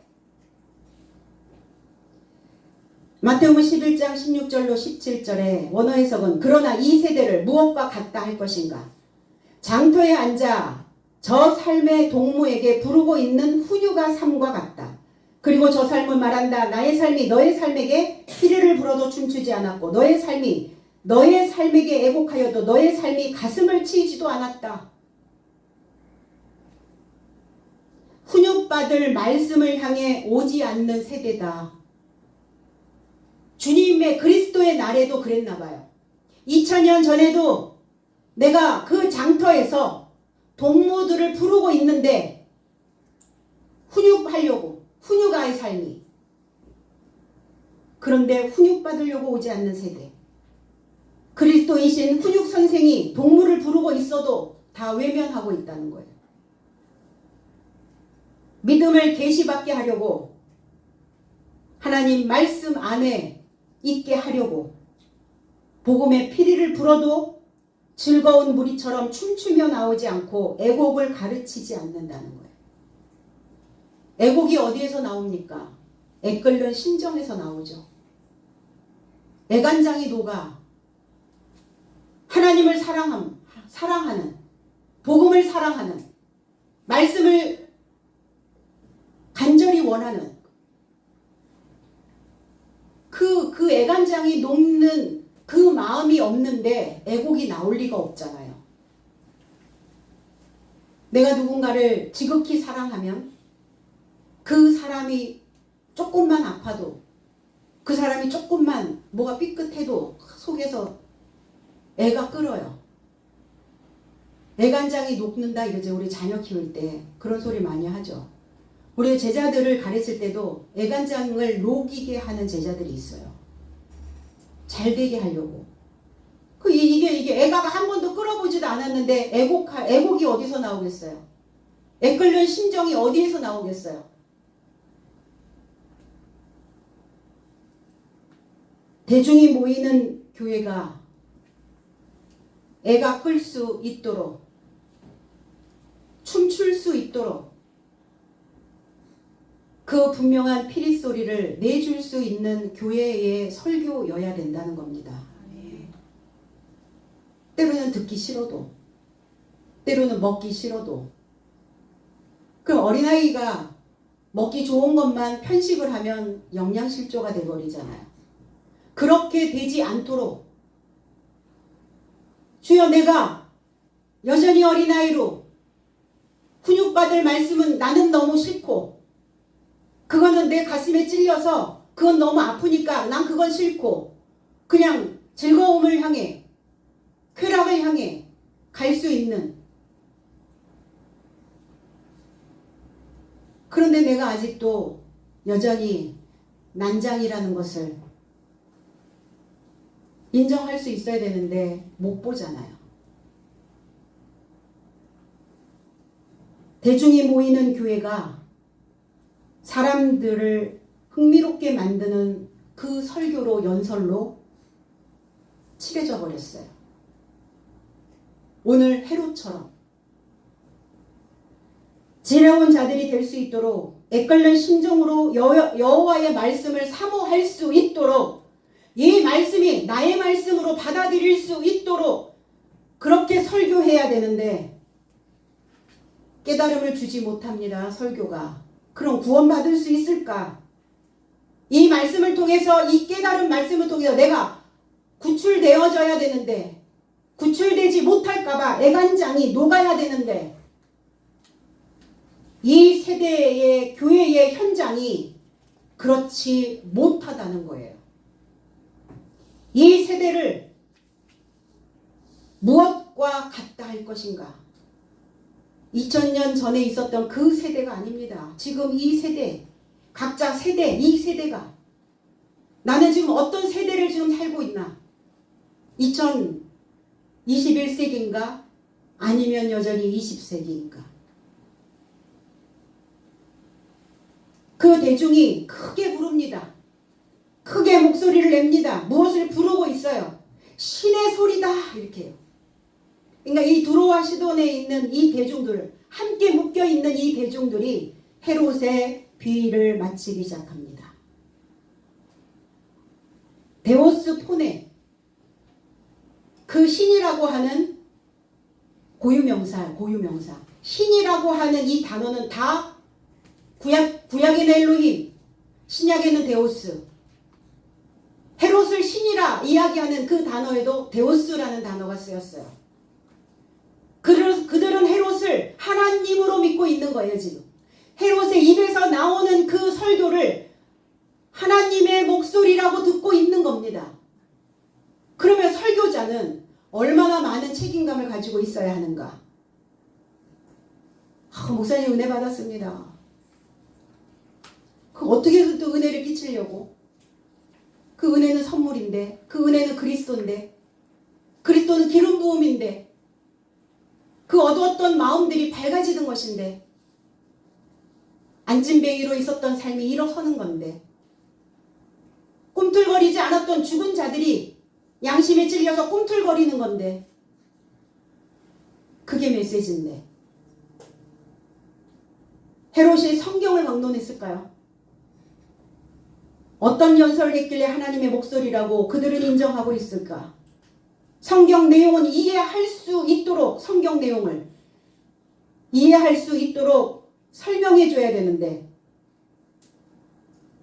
마태복음 11장 16절로 17절에 원어 해석은 그러나 이 세대를 무엇과 같다 할 것인가? 장터에 앉아 저 삶의 동무에게 부르고 있는 훈유가 삶과 같다. 그리고 저 삶은 말한다. 나의 삶이 너의 삶에게 피리를 불어도 춤추지 않았고 너의 삶이 너의 삶에게 애곡하여도 너의 삶이 가슴을 치지도 않았다. 훈육받을 말씀을 향해 오지 않는 세대다. 주님의 그리스도의 날에도 그랬나 봐요. 2000년 전에도 내가 그 장터에서 동무들을 부르고 있는데 훈육하려고 훈육아의 삶이. 그런데 훈육받으려고 오지 않는 세대. 그리스도이신 훈육 선생이 동무를 부르고 있어도 다 외면하고 있다는 거예요. 믿음을 계시받게 하려고 하나님 말씀 안에 있게 하려고 복음의 피리를 불어도 즐거운 무리처럼 춤추며 나오지 않고 애곡을 가르치지 않는다는 거예요. 애곡이 어디에서 나옵니까? 애끓는 심정에서 나오죠. 애간장이 녹아 하나님을 사랑하는 복음을 사랑하는 말씀을 간절히 원하는 그 애간장이 녹는 그 마음이 없는데 애곡이 나올 리가 없잖아요. 내가 누군가를 지극히 사랑하면 그 사람이 조금만 아파도 그 사람이 조금만 뭐가 삐끗해도 속에서 애가 끓어요. 애간장이 녹는다 이러죠. 우리 자녀 키울 때 그런 소리 많이 하죠. 우리 제자들을 가르칠 때도 애간장을 녹이게 하는 제자들이 있어요. 잘 되게 하려고. 이게 애가 한 번도 끓어보지도 않았는데 애곡이 어디서 나오겠어요? 애끓는 심정이 어디에서 나오겠어요? 대중이 모이는 교회가 애가 끌 수 있도록 춤출 수 있도록 그 분명한 피리 소리를 내줄 수 있는 교회의 설교여야 된다는 겁니다. 때로는 듣기 싫어도 때로는 먹기 싫어도 그럼 어린아이가 먹기 좋은 것만 편식을 하면 영양실조가 돼버리잖아요. 그렇게 되지 않도록 주여 내가 여전히 어린아이로 훈육받을 말씀은 나는 너무 싫고 그거는 내 가슴에 찔려서 그건 너무 아프니까 난 그건 싫고 그냥 즐거움을 향해 쾌락을 향해 갈 수 있는 그런데 내가 아직도 여전히 난장이라는 것을 인정할 수 있어야 되는데 못 보잖아요. 대중이 모이는 교회가 사람들을 흥미롭게 만드는 그 설교로 연설로 칠해져 버렸어요. 오늘 헤롯처럼 지혜로운 자들이 될 수 있도록 애끓는 심정으로 여호와의 말씀을 사모할 수 있도록 이 말씀이 나의 말씀으로 받아들일 수 있도록 그렇게 설교해야 되는데 깨달음을 주지 못합니다. 설교가. 그럼 구원받을 수 있을까? 이 말씀을 통해서 이 깨달은 말씀을 통해서 내가 구출되어져야 되는데 구출되지 못할까봐 애간장이 녹아야 되는데 이 세대의 교회의 현장이 그렇지 못하다는 거예요. 이 세대를 무엇과 같다 할 것인가? 2000년 전에 있었던 그 세대가 아닙니다. 지금 이 세대, 각자 세대, 이 세대가 나는 지금 어떤 세대를 지금 살고 있나? 2021세기인가? 아니면 여전히 20세기인가? 그 대중이 크게 부릅니다. 크게 목소리를 냅니다. 무엇을 부르고 있어요? 신의 소리다 이렇게요. 그러니까 이 두로와 시돈에 있는 이 대중들, 함께 묶여있는 이 대중들이 헤롯의 비위를 마치기 시작합니다. 데오스 폰에 그 신이라고 하는 고유명사 신이라고 하는 이 단어는 다 구약에는 엘로힘, 신약에는 데오스. 헤롯을 신이라 이야기하는 그 단어에도 데오스라는 단어가 쓰였어요. 그들은 헤롯을 하나님으로 믿고 있는 거예요. 지금 헤롯의 입에서 나오는 그 설교를 하나님의 목소리라고 듣고 있는 겁니다. 그러면 설교자는 얼마나 많은 책임감을 가지고 있어야 하는가? 목사님 은혜 받았습니다. 어떻게 해서 또 은혜를 끼치려고? 그 은혜는 선물인데, 그 은혜는 그리스도인데, 그리스도는 기름 부음인데, 그 어두웠던 마음들이 밝아지는 것인데, 안진뱅이로 있었던 삶이 일어서는 건데, 꿈틀거리지 않았던 죽은 자들이 양심에 찔려서 꿈틀거리는 건데, 그게 메시지인데, 헤롯이 성경을 막론했을까요? 어떤 연설을 했길래 하나님의 목소리라고 그들은 인정하고 있을까? 성경 내용은 이해할 수 있도록 성경 내용을 이해할 수 있도록 설명해 줘야 되는데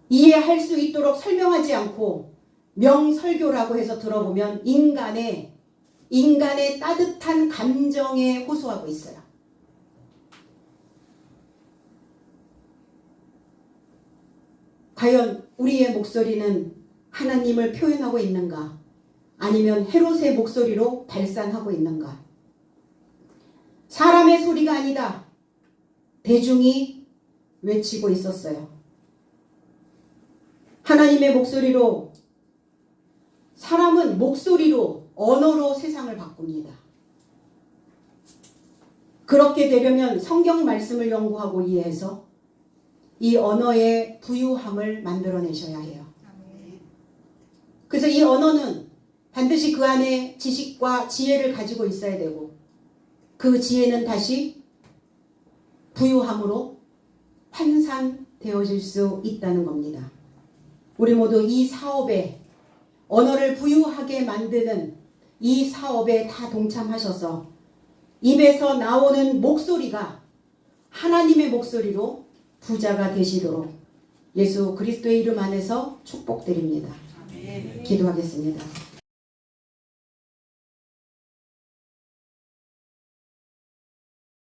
이해할 수 있도록 설명하지 않고 명설교라고 해서 들어보면 인간의 따뜻한 감정에 호소하고 있어요. 과연 우리의 목소리는 하나님을 표현하고 있는가? 아니면 헤롯의 목소리로 발산하고 있는가? 사람의 소리가 아니다. 대중이 외치고 있었어요. 하나님의 목소리로, 사람은 목소리로, 언어로 세상을 바꿉니다. 그렇게 되려면 성경 말씀을 연구하고 이해해서 이 언어의 부유함을 만들어내셔야 해요. 그래서 이 언어는 반드시 그 안에 지식과 지혜를 가지고 있어야 되고 그 지혜는 다시 부유함으로 환산되어질 수 있다는 겁니다. 우리 모두 이 사업에 언어를 부유하게 만드는 이 사업에 다 동참하셔서 입에서 나오는 목소리가 하나님의 목소리로 부자가 되시도록 예수 그리스도의 이름 안에서 축복드립니다. 기도하겠습니다.